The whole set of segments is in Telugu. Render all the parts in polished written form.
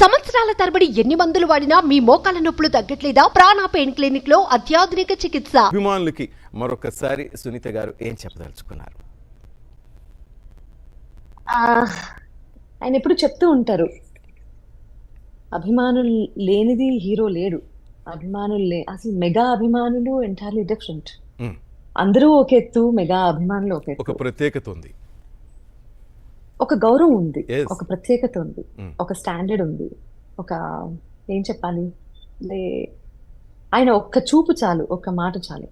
సంవత్సరాల తరబడి ఎన్ని మందులు వాడినా మీ మోకాల నొప్పులు తగ్గట్లేదా? ప్రాణ పెయిన్ క్లినిక్ లో అత్యాధునిక చికిత్స. అభిమానులకి మరొకసారి సునీత గారు ఏం చెప్పదలుచుకున్నారు? ఆయన ఎప్పుడు చెప్తూ ఉంటారు, అభిమానులు లేనిది హీరో లేడు. అసలు మెగా అభిమానులు ఎంటైర్లీ డిఫరెంట్. అందరూ ఒక ఎత్తు, మెగా అభిమానులు ఒక ఎత్తు. ఒక ప్రత్యేకత ఉంది, ఒక గౌరవం ఉంది, Yes. ఒక ప్రత్యేకత ఉంది, ఒక స్టాండర్డ్ ఉంది, ఒక ఏం చెప్పాలి, ఆయన ఒక్క చూపు చాలు, ఒక్క మాట చాలు.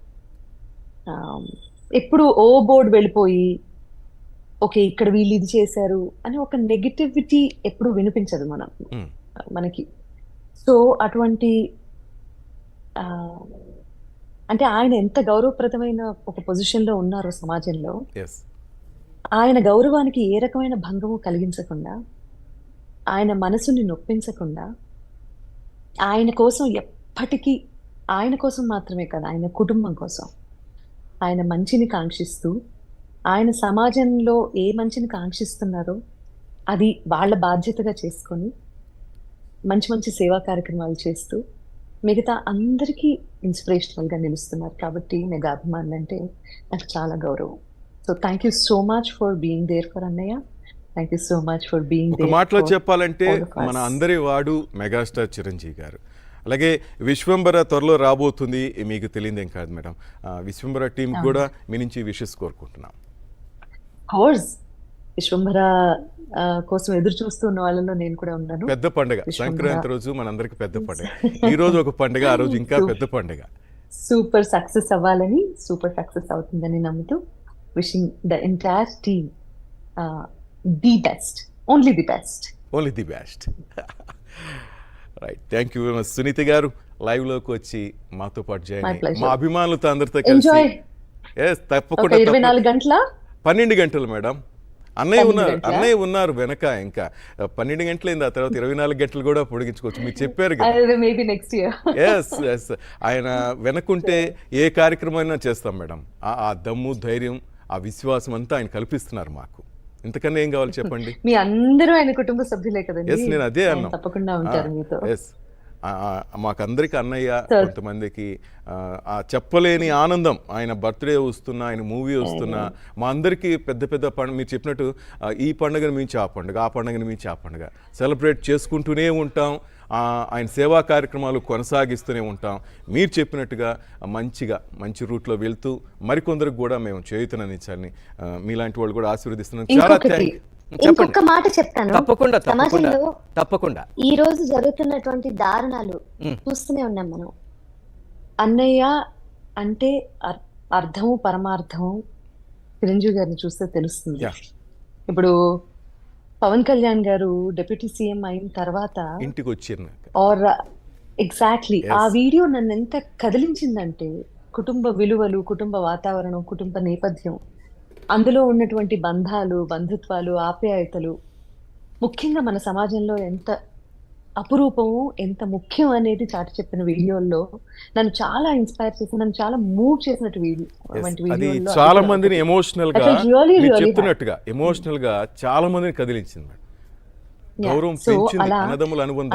ఎప్పుడు ఓ బోర్డు వెళ్ళిపోయి ఓకే ఇక్కడ వీళ్ళు ఇది చేశారు అని ఒక నెగిటివిటీ ఎప్పుడు వినిపించదు మనకి. సో అటువంటి అంటే ఆయన ఎంత గౌరవప్రదమైన ఒక పొజిషన్ లో ఉన్నారో సమాజంలో, ఆయన గౌరవానికి ఏ రకమైన భంగము కలిగించకుండా, ఆయన మనసుని నొప్పించకుండా, ఆయన కోసం ఎప్పటికీ, ఆయన కోసం మాత్రమే కదా, ఆయన కుటుంబం కోసం ఆయన మంచిని కాంక్షిస్తూ, ఆయన సమాజంలో ఏ మంచిని కాంక్షిస్తున్నారో అది వాళ్ళ బాధ్యతగా చేసుకొని మంచి మంచి సేవా కార్యక్రమాలు చేస్తూ మిగతా అందరికీ ఇన్స్పిరేషనల్గా నిలుస్తున్నారు. కాబట్టి మెగా అభిమానులు అంటే నాకు చాలా గౌరవం. So thank you so much for being there for annayya. Thank you so much for being there. ఒక మాటలో చెప్పాలంటే మన అందరి వాడు మెగాస్టార్ చిరంజీవి గారు. అలాగే విశ్వంబర త్వరలో రాబోతుంది, మీకు తెలియదేం కాదు మేడం. విశ్వంబర టీం కూడా మీ నుంచి విషెస్ కోరుకుంటున్నాం. కోర్స్ విశ్వంబర కోసం ఎదురు చూస్తున్న వాళ్ళలో నేను కూడా ఉన్నాను. పెద్ద పండుగ సంక్రాంతి రోజు మనందరికి పెద్ద పండుగ. ఈ రోజు ఒక పండుగ, ఆ రోజు ఇంకా పెద్ద పండుగ. సూపర్ సక్సెస్ అవ్వాలని, సూపర్ సక్సెస్ అవుతుందని నమ్ముతూ wishing the entire team the best, only the best, only the best. Right, thank you very much Sunitha గారు. లైవ్ లోకి వచ్చి మాతో పాటు జాయిన్ అయ్యి మా అభిమానులతో అందరితో కలిసి తప్పకుండా 24 గంటల 12 గంటలు మేడం. అన్నయ్య ఉన్నారు వెనక. ఇంకా 12 గంటలైంది, ఆ తర్వాత 24 గంటలు కూడా పొడిగించుకోవచ్చు. మీరు చెప్పారు కదా. ఎస్, ఆయన వెనకుంటే ఏ కార్యక్రమం అయినా చేస్తాం మేడం. ఆ దమ్ము, ధైర్యం, ఆ విశ్వాసం అంతా ఆయన కల్పిస్తున్నారు మాకు. ఇంతకన్నా ఏం కావాలి చెప్పండి? మీ అందరూ ఆయన కుటుంబ సభ్యులే కదండి. ఎస్, నేను అదే అన్నా. తప్పకుండా ఉంటారు మీతో. ఎస్, మాకందరికి అన్నయ్య, కొంతమందికి చెప్పలేని ఆనందం. ఆయన బర్త్డే వస్తున్నా, ఆయన మూవీ వస్తున్నా, మా అందరికీ పెద్ద పెద్ద పండుగ. మీరు చెప్పినట్టు ఈ పండుగను మించి ఆ పండుగ, ఆ పండుగను మించి ఆ పండుగ సెలబ్రేట్ చేసుకుంటూనే ఉంటాం. ఆయన సేవా కార్యక్రమాలు కొనసాగిస్తూనే ఉంటాం. మీరు చెప్పినట్టుగా మంచి రూట్లో వెళ్తూ మరికొందరికి కూడా మేము చేయుతనందించాలని మీలాంటి వాళ్ళు కూడా ఆశీర్వదిస్తున్నాం. చాలా థ్యాంక్. ఇంకొక మాట చెప్తాను. తప్పకుండా ఈ రోజు జరుగుతున్నటువంటి దారుణాలు చూస్తూనే ఉన్నాం మనం. అన్నయ్య అంటే అర్థము పరమార్థము చిరంజీవి గారిని చూస్తే తెలుస్తుంది. ఇప్పుడు పవన్ కళ్యాణ్ గారు డిప్యూటీ సీఎం అయిన తర్వాత ఇంటికి వచ్చారు. ఎగ్జాక్ట్లీ ఆ వీడియో నన్ను ఎంత కదిలించిందంటే, కుటుంబ విలువలు, కుటుంబ వాతావరణం, కుటుంబ నేపథ్యం, అందులో ఉన్నటువంటి బంధాలు, బంధుత్వాలు, ఆప్యాయతలు ముఖ్యంగా మన సమాజంలో ఎంత అపురూపము, ఎంత ముఖ్యం అనేది చాటి చెప్పిన వీడియోల్లో నన్ను చాలా ఇన్స్పైర్ చేసి, నన్ను చాలా మూవ్ చేసినట్టు వీడియో. చాలా మందిని ఎమోషనల్ గా చెప్తున్నట్టుగా ఎమోషనల్ గా చాలా మందిని కదిలించింది.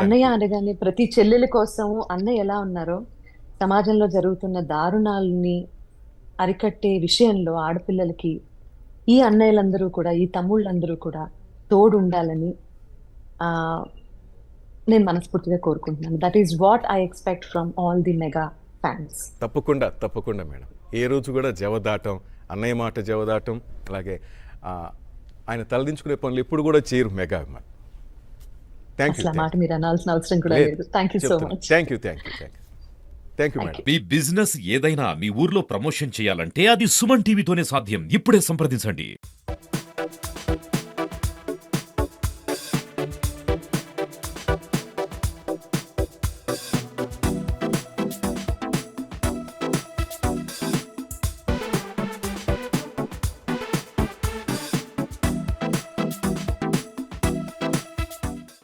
అన్నయ్య అనగానే ప్రతి చెల్లెల కోసం అన్నయ్య ఎలా ఉన్నారో, సమాజంలో జరుగుతున్న దారుణాలని అరికట్టే విషయంలో ఆడపిల్లలకి ఈ అన్నయ్యలందరూ కూడా, ఈ తమ్ముళ్ళందరూ కూడా తోడు ఉండాలని నేను మనస్ఫూర్తిగా కోరుకుంటున్నాను. That is what I expect from all the mega fans. తప్పకుండా మేడం. ఏ రోజు కూడా జవదాటం, అన్నయ్య మాట జవదాటం, అలాగే ఆయన తలదించుకునే పనులు ఎప్పుడు కూడా చేయరు మెగా అభిమాన్. మాట మీరు అనాల్సిన అవసరం కూడా లేదు. Thank you so much. Thank you madam. Me business ఏదైనా మీ ఊర్లో ప్రమోషన్ చేయాలంటే అది సుమన్ టీవీతోనే సాధ్యం. ఇప్పుడే సంప్రదించండి.